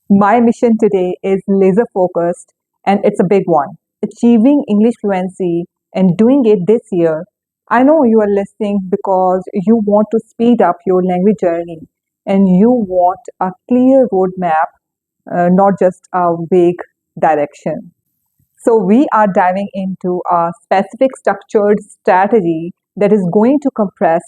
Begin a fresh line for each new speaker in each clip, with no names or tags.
My mission today is laser focused and it's a big one. Achieving English fluency and doing it this year. I know you are listening because you want to speed up your language journey and you want a clear roadmap, not just a vague direction. So, we are diving into a specific structured strategy that is going to compress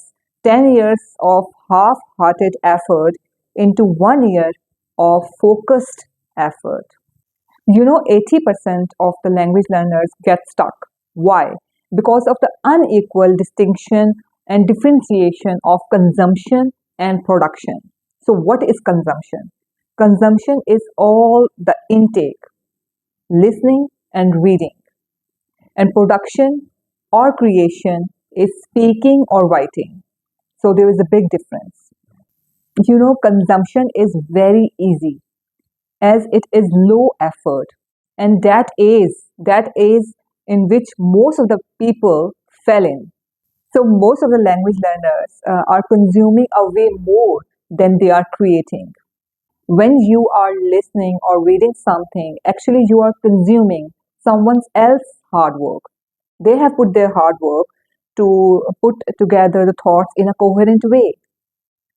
10 years of half hearted effort into 1 year of focused effort. 80% of the language learners get stuck. Why? Because of the unequal distinction and differentiation of consumption and production. So, what is consumption? Consumption is all the intake, listening, and reading. And production or creation is speaking or writing. So there is a big difference. Consumption is very easy as it is low effort, and that is in which most of the people fell in. So most of the language learners are consuming a way more than they are creating. When you are listening or reading something, actually you are consuming someone else's hard work. They have put their hard work to put together the thoughts in a coherent way.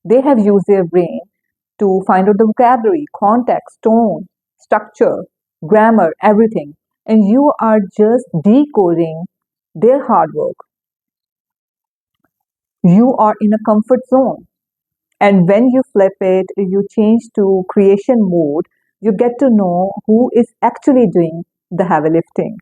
They have used their brain to find out the vocabulary, context, tone, structure, grammar, everything. And you are just decoding their hard work. You are in a comfort zone. And when you flip it, you change to creation mode, you get to know who is actually doing the heavy lifting.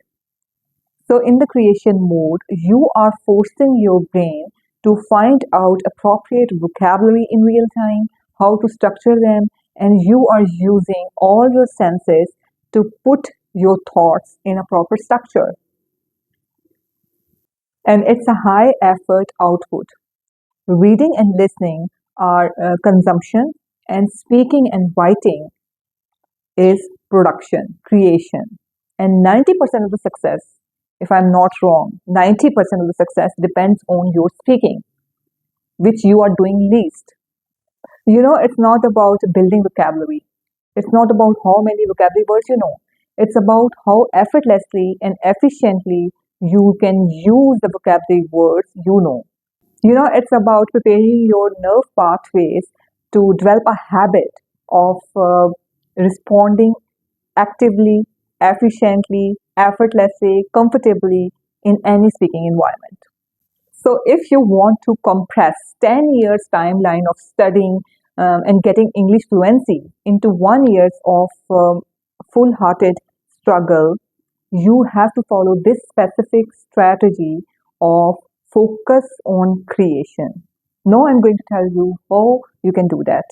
So, in the creation mode, you are forcing your brain to find out appropriate vocabulary in real time, how to structure them, and you are using all your senses to put your thoughts in a proper structure. And it's a high effort output. Reading and listening are consumption, and speaking and writing is production, creation. And 90% of the success, if I'm not wrong, 90% of the success depends on your speaking, which you are doing least. It's not about building vocabulary. It's not about how many vocabulary words you know. It's about how effortlessly and efficiently you can use the vocabulary words you know. It's about preparing your nerve pathways to develop a habit of responding actively, efficiently, effortlessly, comfortably in any speaking environment. So, if you want to compress 10 years timeline of studying and getting English fluency into 1 year of full-hearted struggle, you have to follow this specific strategy of focus on creation. Now, I'm going to tell you how you can do that.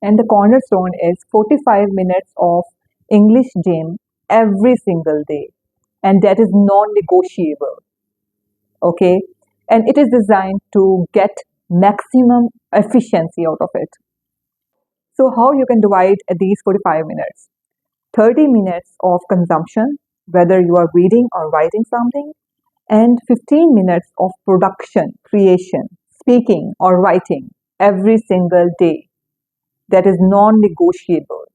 And the cornerstone is 45 minutes of English gym every single day. And that is non negotiable. Okay. And it is designed to get maximum efficiency out of it. So, how you can divide these 45 minutes? 30 minutes of consumption, whether you are reading or writing something, and 15 minutes of production, creation, speaking or writing every single day. That is non negotiable.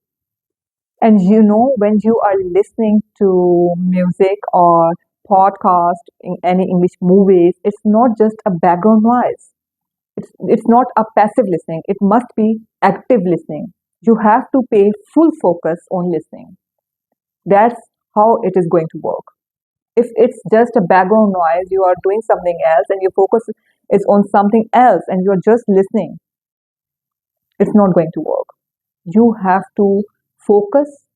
And when you are listening to music or podcast, in any English movies, it's not just a background noise. It's not a passive listening. It must be active listening. You have to pay full focus on listening. That's how it is going to work. If it's just a background noise, you are doing something else and your focus is on something else and you're just listening, it's not going to work. You have to focus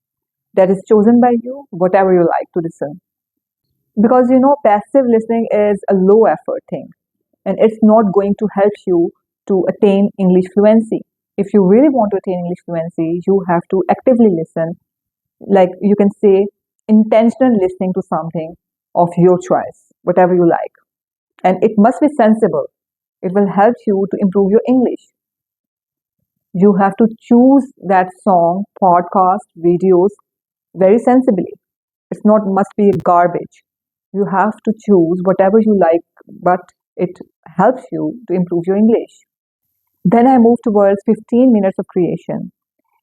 that is chosen by you, whatever you like to listen. Because passive listening is a low effort thing and it's not going to help you to attain English fluency. If you really want to attain English fluency, you have to actively listen, like you can say, intentional listening to something of your choice, whatever you like. And it must be sensible. It will help you to improve your English. You have to choose that song, podcast, videos very sensibly. It's not must be garbage. You have to choose whatever you like, but it helps you to improve your English. Then I move towards 15 minutes of creation.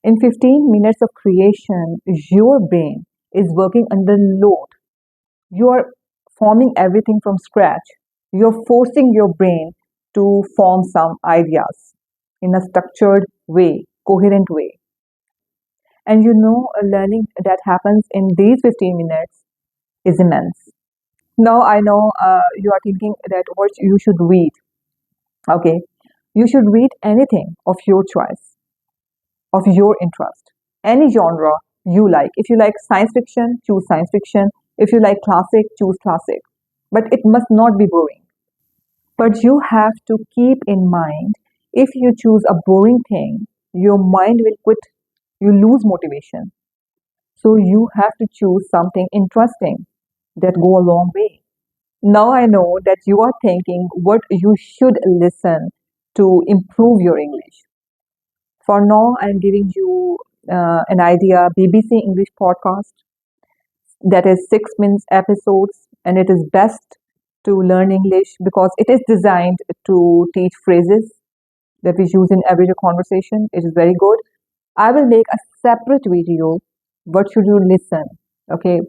In 15 minutes of creation, your brain is working under load. You are forming everything from scratch. You're forcing your brain to form some ideas in a structured way, coherent way. And learning that happens in these 15 minutes is immense. Now I know you are thinking that what you should read. Okay, you should read anything of your choice, of your interest, any genre you like. If you like science fiction, choose science fiction. If you like classic, choose classic. But it must not be boring. But you have to keep in mind, if you choose a boring thing, your mind will quit. You lose motivation. So you have to choose something interesting that go a long way. Now I know that you are thinking what you should listen to improve your English. For now, I'm giving you an idea BBC English podcast that is 6 minutes episodes, and it is best to learn English because it is designed to teach phrases that we use in everyday conversation. It is very good. I will make a separate video. What should you listen? Okay,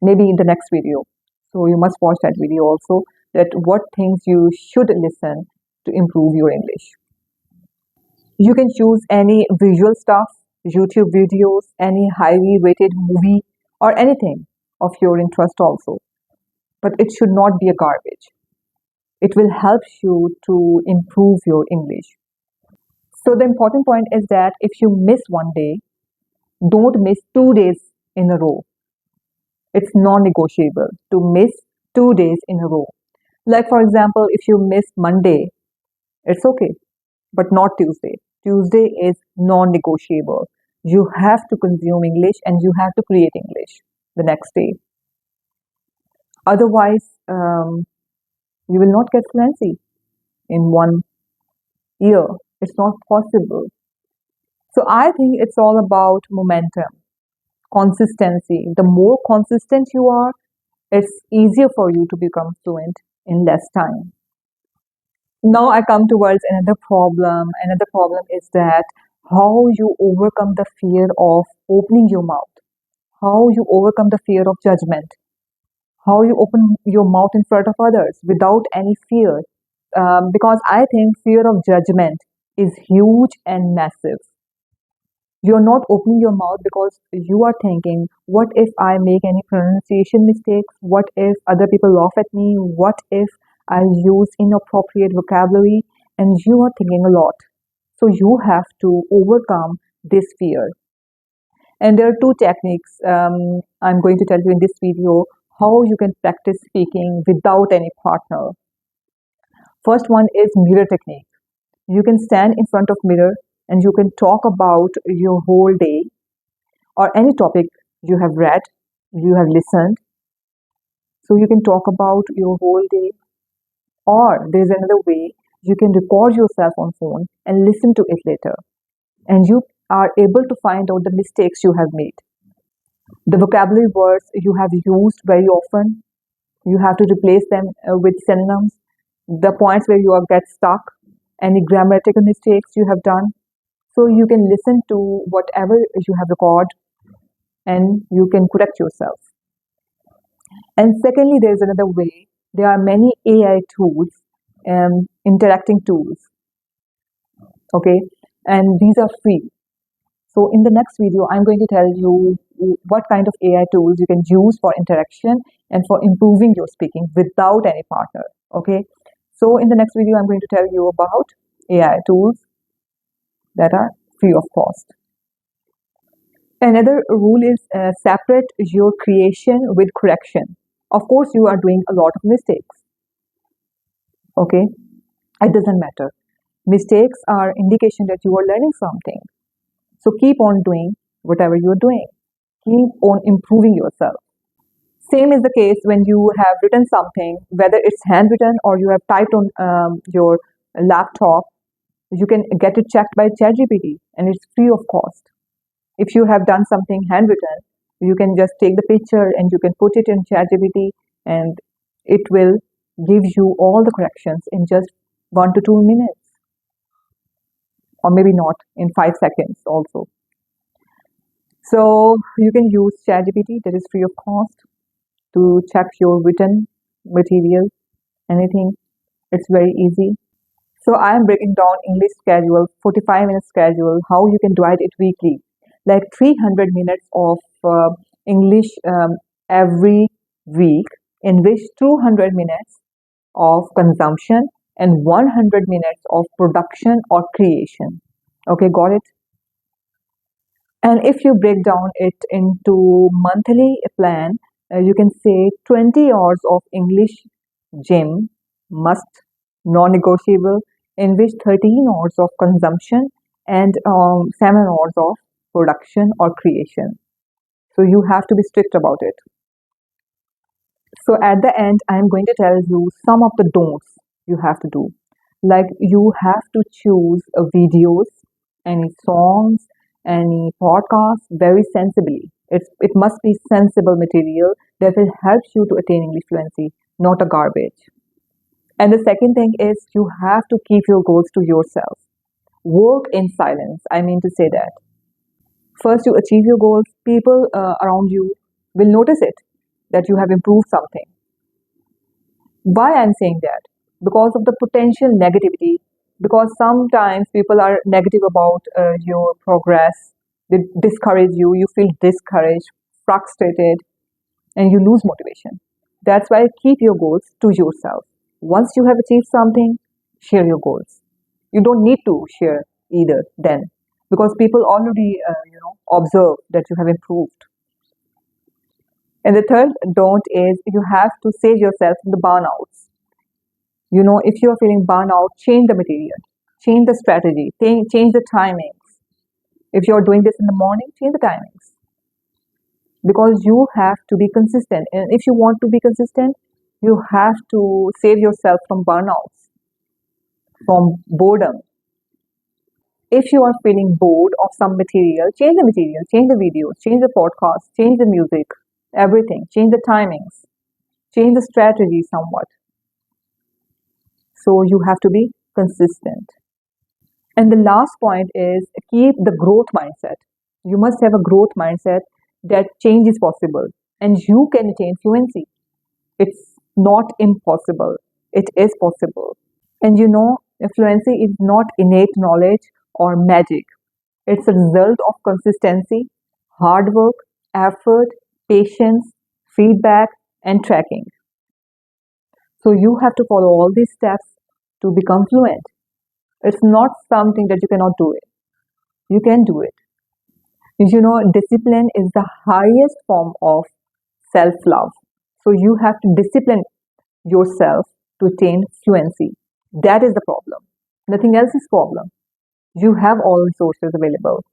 maybe in the next video. So you must watch that video also. That what things you should listen to improve your English. You can choose any visual stuff, YouTube videos, any highly rated movie, or anything of your interest also. But it should not be a garbage. It will help you to improve your English. So the important point is that if you miss one day, don't miss 2 days in a row. It's non-negotiable to miss 2 days in a row. Like for example, if you miss Monday, it's okay, but not Tuesday. Tuesday is non-negotiable. You have to consume English and you have to create English the next day. Otherwise, you will not get fluency in 1 year. It's not possible. So I think it's all about momentum, consistency. The more consistent you are, it's easier for you to become fluent in less time. Now I come towards another problem. Another problem is that how you overcome the fear of opening your mouth, how you overcome the fear of judgment, how you open your mouth in front of others without any fear. Because I think fear of judgment is huge and massive. You're not opening your mouth because you are thinking, what if I make any pronunciation mistakes? What if other people laugh at me? What if I use inappropriate vocabulary? And you are thinking a lot. So you have to overcome this fear. And there are two techniques I'm going to tell you in this video how you can practice speaking without any partner. First one is mirror technique. You can stand in front of mirror and you can talk about your whole day or any topic you have read, you have listened. So you can talk about your whole day. Or there is another way, you can record yourself on phone and listen to it later. And you are able to find out the mistakes you have made. The vocabulary words you have used very often, you have to replace them with synonyms. The points where you are get stuck, any grammatical mistakes you have done. So you can listen to whatever you have recorded and you can correct yourself. And secondly, there is another way. There are many AI tools, interacting tools. Okay, and these are free. So in the next video, I'm going to tell you what kind of AI tools you can use for interaction and for improving your speaking without any partner. Okay, so in the next video, I'm going to tell you about AI tools that are free of cost. Another rule is separate your creation with correction. Of course, you are doing a lot of mistakes. Okay, it doesn't matter. Mistakes are indication that you are learning something. So keep on doing whatever you are doing. Keep on improving yourself. Same is the case when you have written something, whether it's handwritten or you have typed on your laptop. You can get it checked by ChatGPT, and it's free of cost. If you have done something handwritten, you can just take the picture and you can put it in ChatGPT, and it will give you all the corrections in just 1 to 2 minutes. or maybe not in 5 seconds also. So you can use ChatGPT, that is free of cost, to check your written material, anything. It's very easy. So I am breaking down English schedule, 45-minute schedule, how you can divide it weekly, like 300 minutes of English every week, in which 200 minutes of consumption and 100 minutes of production or creation. Okay, got it? And if you break down it into monthly plan, you can say 20 hours of English gym must, non-negotiable, in which 13 hours of consumption and 7 hours of production or creation. So you have to be strict about it. So at the end, I'm going to tell you some of the don'ts you have to do. Like you have to choose videos, any songs, any podcasts very sensibly. It must be sensible material that will help you to attain English fluency, not a garbage. And the second thing is you have to keep your goals to yourself. Work in silence. I mean to say that. First, you achieve your goals, people around you will notice it, that you have improved something. Why I'm saying that? Because of the potential negativity. Because sometimes people are negative about your progress. They discourage you. You feel discouraged, frustrated, and you lose motivation. That's why keep your goals to yourself. Once you have achieved something, share your goals. You don't need to share either then, because people already observe that you have improved. And the third don't is you have to save yourself from the burnouts. If you are feeling burnout, change the material, change the strategy, change the timings. If you're doing this in the morning, change the timings. Because you have to be consistent. And if you want to be consistent, you have to save yourself from burnouts, from boredom. If you are feeling bored of some material, change the videos, change the podcast, change the music, everything, change the timings, change the strategy somewhat. So you have to be consistent. And the last point is keep the growth mindset. You must have a growth mindset that change is possible and you can attain fluency. It's not impossible. It is possible. And fluency is not innate knowledge or magic. It's a result of consistency, hard work, effort, patience, feedback, and tracking. So you have to follow all these steps to become fluent. It's not something that you cannot do it. You can do it. Discipline is the highest form of self-love. So you have to discipline yourself to attain fluency. That is the problem. Nothing else is problem. You have all resources available.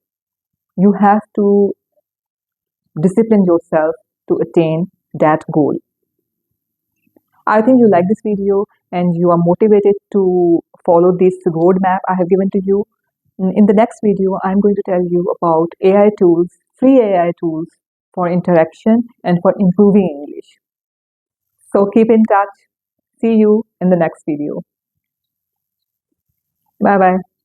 You have to discipline yourself to attain that goal. I think you like this video and you are motivated to follow this roadmap I have given to you. In the next video, I'm going to tell you about AI tools, free AI tools for interaction and for improving English. So keep in touch. See you in the next video. Bye bye.